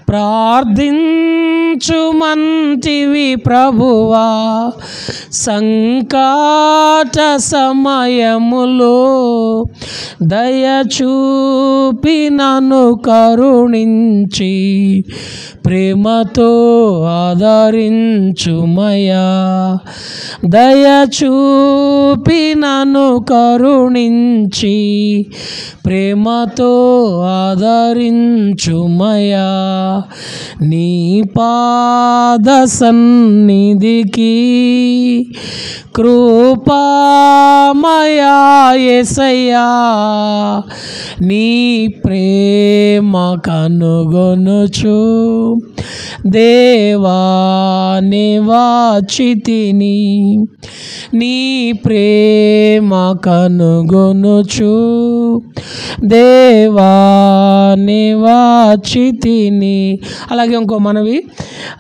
ప్రార్థించుమంటివి ప్రభువా, సంకట సమయములో దయచూపి నన్ను కరుణించి ప్రేమతో ఆదరించుమయా. దయచూపి నన్ను కరుణించి ప్రేమతో ఆదరించుమయా. నీ పాద సన్నిధికి కృపామయా యేసయ్యా, నీ ప్రేమ కనుగొనుచు దేవా నివాచితిని. నీ ప్రేమ కనుగొనుచు దేవా నివాచితిని. అలాగే ఇంకో మనవి,